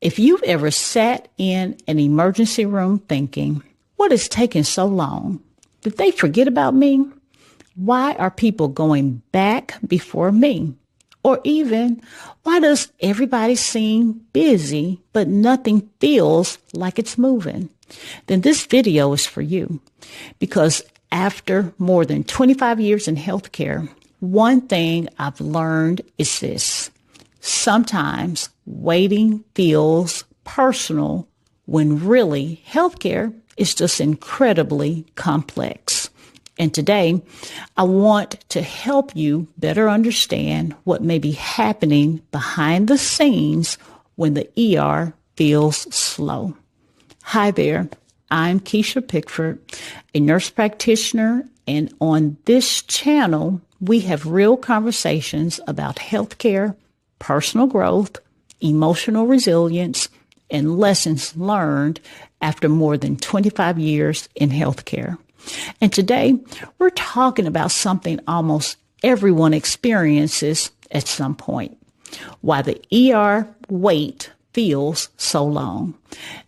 If you've ever sat in an emergency room thinking, what is taking so long? Did they forget about me? Why are people going back before me? Or even, why does everybody seem busy, but nothing feels like it's moving? Then this video is for you. Because after more than 25 years in healthcare, one thing I've learned is this. Sometimes waiting feels personal when really healthcare is just incredibly complex. And today, I want to help you better understand what may be happening behind the scenes when the ER feels slow. Hi there, I'm Kisha Pickford, a nurse practitioner, and on this channel, we have real conversations about healthcare, personal growth, emotional resilience, and lessons learned after more than 25 years in healthcare. And today, we're talking about something almost everyone experiences at some point, why the ER wait feels so long.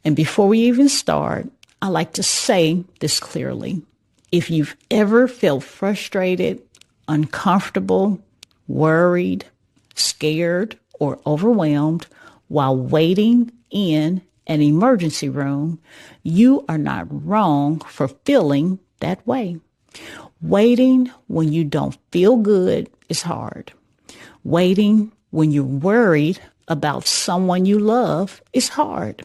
And before we even start, I like to say this clearly. If you've ever felt frustrated, uncomfortable, worried, scared, or overwhelmed while waiting in an emergency room, you are not wrong for feeling that way. Waiting when you don't feel good is hard. Waiting when you're worried about someone you love is hard.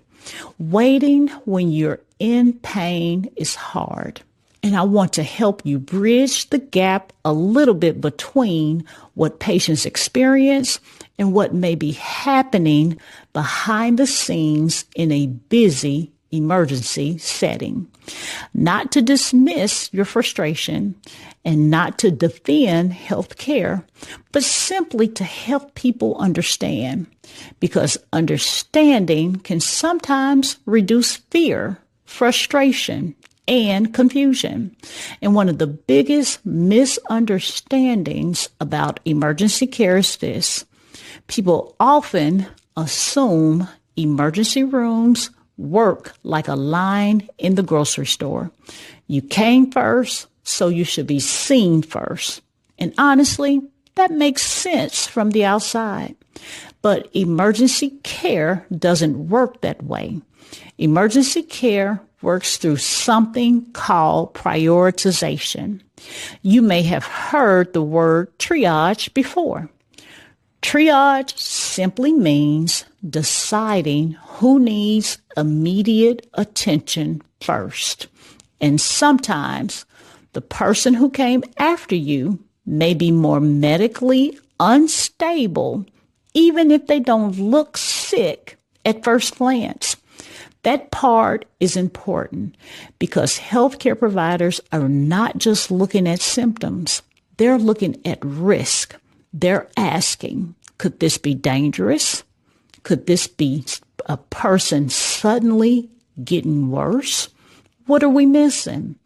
Waiting when you're in pain is hard. And I want to help you bridge the gap a little bit between what patients experience and what may be happening behind the scenes in a busy emergency setting. Not to dismiss your frustration and not to defend healthcare, but simply to help people understand, because understanding can sometimes reduce fear, frustration, and confusion. And one of the biggest misunderstandings about emergency care is this. People often assume emergency rooms work like a line in the grocery store. You came first, so you should be seen first. And honestly, that makes sense from the outside. But emergency care doesn't work that way. Emergency care works through something called prioritization. You may have heard the word triage before. Triage simply means deciding who needs immediate attention first. And sometimes the person who came after you may be more medically unstable, even if they don't look sick at first glance. That part is important because healthcare providers are not just looking at symptoms. They're looking at risk. They're asking, could this be dangerous? Could this be a person suddenly getting worse? What are we missing?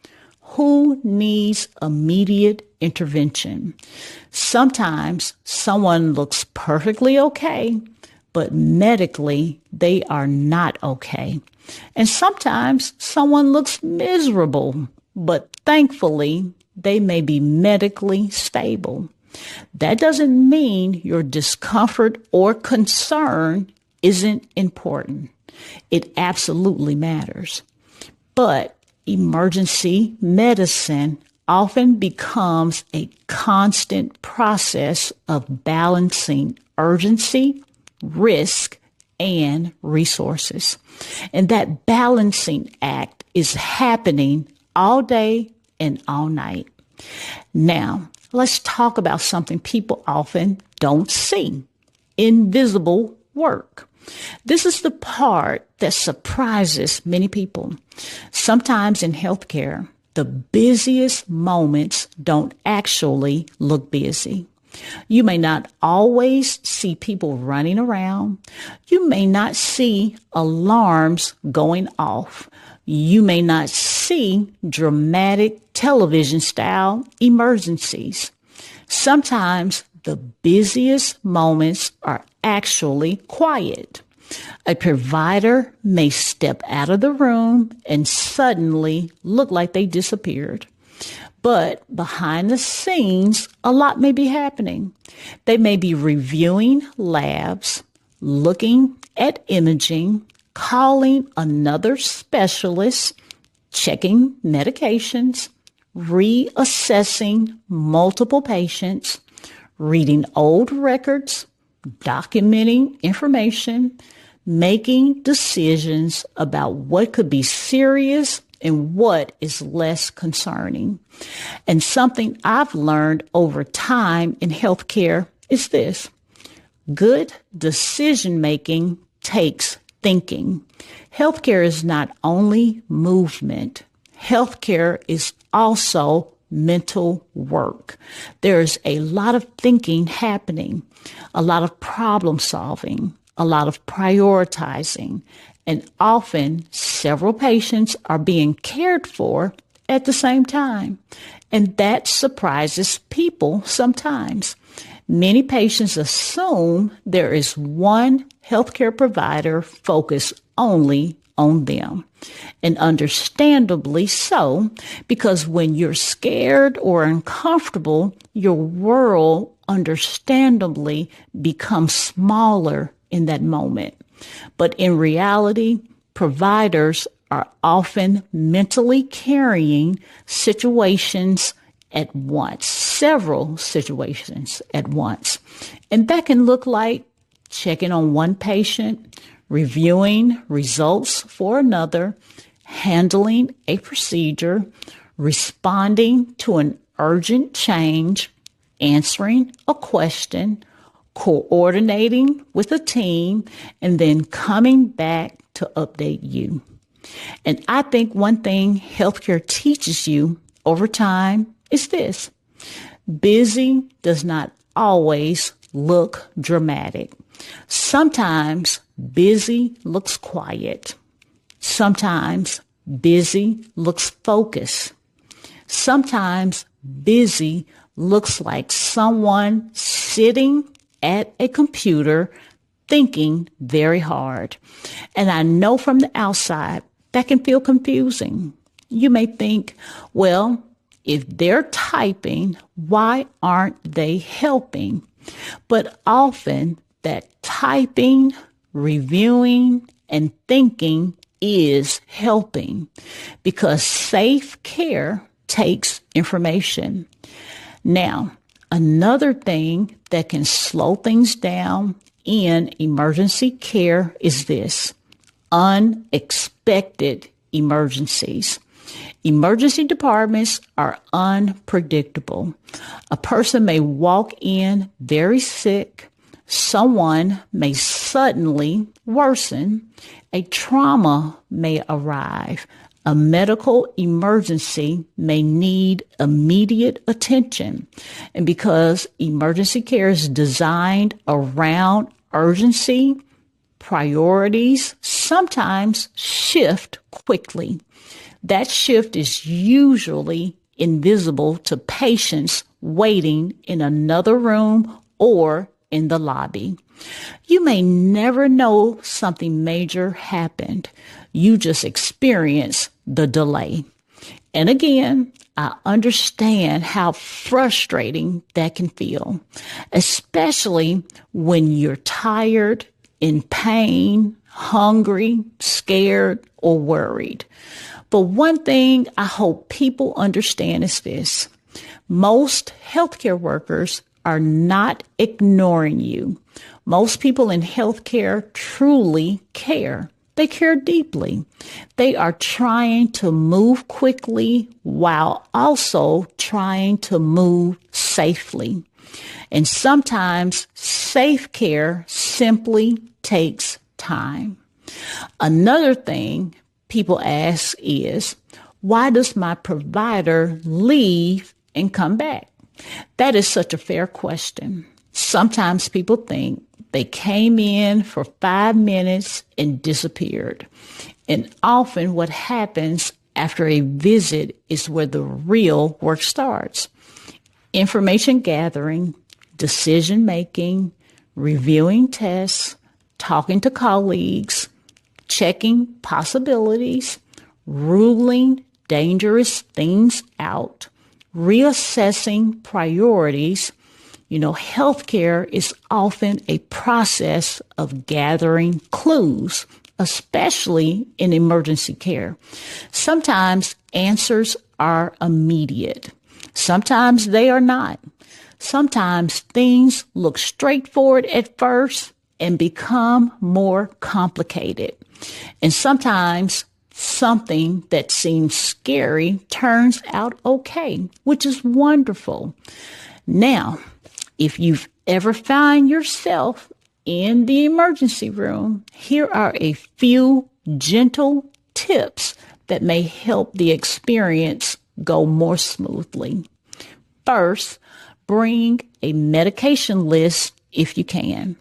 Who needs immediate intervention? Sometimes someone looks perfectly okay, but medically they are not okay. And sometimes someone looks miserable, but thankfully they may be medically stable. That doesn't mean your discomfort or concern isn't important. It absolutely matters. But emergency medicine often becomes a constant process of balancing urgency, risk, and resources. And that balancing act is happening all day and all night. Now, let's talk about something people often don't see: invisible work. This is the part that surprises many people. Sometimes in healthcare, the busiest moments don't actually look busy. You may not always see people running around. You may not see alarms going off. You may not see dramatic television-style emergencies. Sometimes the busiest moments are actually quiet. A provider may step out of the room and suddenly look like they disappeared. But behind the scenes, a lot may be happening. They may be reviewing labs, looking at imaging, calling another specialist, checking medications, reassessing multiple patients, reading old records, documenting information, making decisions about what could be serious and what is less concerning. And something I've learned over time in healthcare is this: good decision-making takes thinking. Healthcare is not only movement. Healthcare is also mental work. There's a lot of thinking happening, a lot of problem solving, a lot of prioritizing, and often several patients are being cared for at the same time. And that surprises people sometimes. Many patients assume there is one healthcare provider focused only on them. And understandably so, because when you're scared or uncomfortable, your world understandably becomes smaller in that moment. But in reality, providers are often mentally carrying situations at once, several situations at once. And that can look like checking on one patient, reviewing results for another, handling a procedure, responding to an urgent change, answering a question, coordinating with a team, and then coming back to update you. And I think one thing healthcare teaches you over time is this: busy does not always look dramatic. Sometimes busy looks quiet. Sometimes busy looks focused. Sometimes busy looks like someone sitting at a computer thinking very hard. And I know from the outside that can feel confusing. You may think, well, if they're typing, why aren't they helping? But often that typing, reviewing, and thinking is helping, because safe care takes information. Now, another thing that can slow things down in emergency care is this: unexpected emergencies. Emergency departments are unpredictable. A person may walk in very sick. Someone may suddenly worsen. A trauma may arrive. A medical emergency may need immediate attention. And because emergency care is designed around urgency, priorities sometimes shift quickly. That shift is usually invisible to patients waiting in another room or in the lobby. You may never know something major happened. You just experience the delay. And again, I understand how frustrating that can feel, especially when you're tired, in pain, hungry, scared, or worried. But one thing I hope people understand is this: most healthcare workers are not ignoring you. Most people in healthcare truly care. They care deeply. They are trying to move quickly while also trying to move safely. And sometimes safe care simply takes time. Another thing people ask is, why does my provider leave and come back? That is such a fair question. Sometimes people think they came in for 5 minutes and disappeared. And often what happens after a visit is where the real work starts. Information gathering, decision making, reviewing tests, talking to colleagues, checking possibilities, ruling dangerous things out, reassessing priorities. Healthcare is often a process of gathering clues, especially in emergency care. Sometimes answers are immediate. Sometimes they are not. Sometimes things look straightforward at first and become more complicated. And sometimes something that seems scary turns out okay, which is wonderful. Now, if you've ever found yourself in the emergency room, here are a few gentle tips that may help the experience go more smoothly. First, bring a medication list if you can.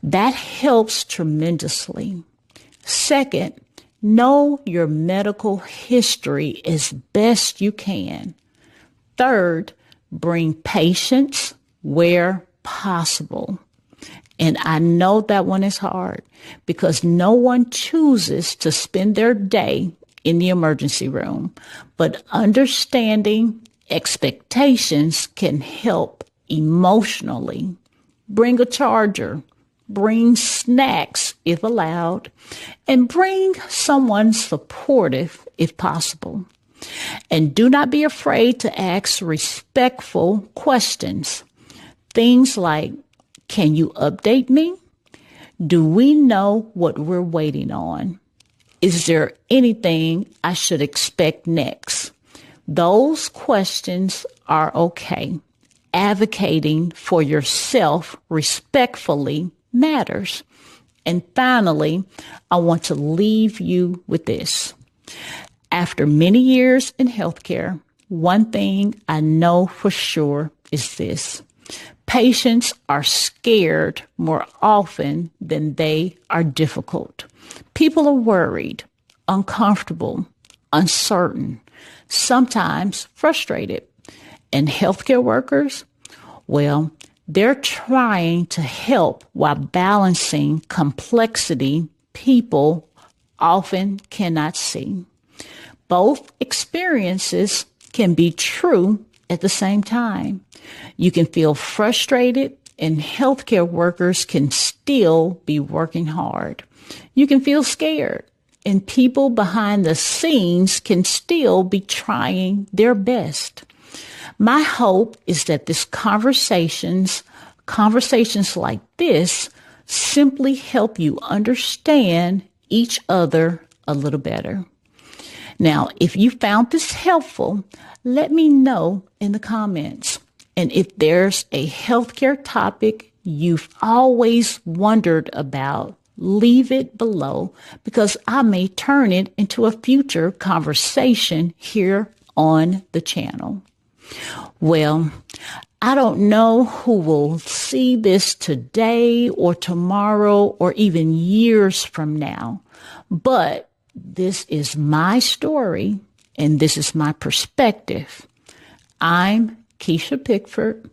That helps tremendously. Second, know your medical history as best you can. Third, bring patience where possible. And I know that one is hard because no one chooses to spend their day in the emergency room, but understanding expectations can help emotionally. Bring a charger, bring snacks if allowed, and bring someone supportive if possible. And do not be afraid to ask respectful questions. Things like, can you update me? Do we know what we're waiting on? Is there anything I should expect next? Those questions are okay. Advocating for yourself respectfully matters. And finally, I want to leave you with this. After many years in healthcare, one thing I know for sure is this. Patients are scared more often than they are difficult. People are worried, uncomfortable, uncertain, sometimes frustrated. And healthcare workers, well, they're trying to help while balancing complexity people often cannot see. Both experiences can be true at the same time. You can feel frustrated, and healthcare workers can still be working hard. You can feel scared, and people behind the scenes can still be trying their best. My hope is that this conversations like this simply help you understand each other a little better. Now, if you found this helpful, let me know in the comments. And if there's a healthcare topic you've always wondered about, leave it below because I may turn it into a future conversation here on the channel. Well, I don't know who will see this today or tomorrow or even years from now, but this is my story and this is my perspective. I'm Kisha Pickford.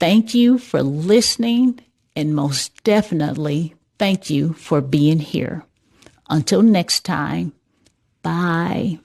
Thank you for listening, and most definitely thank you for being here. Until next time, bye.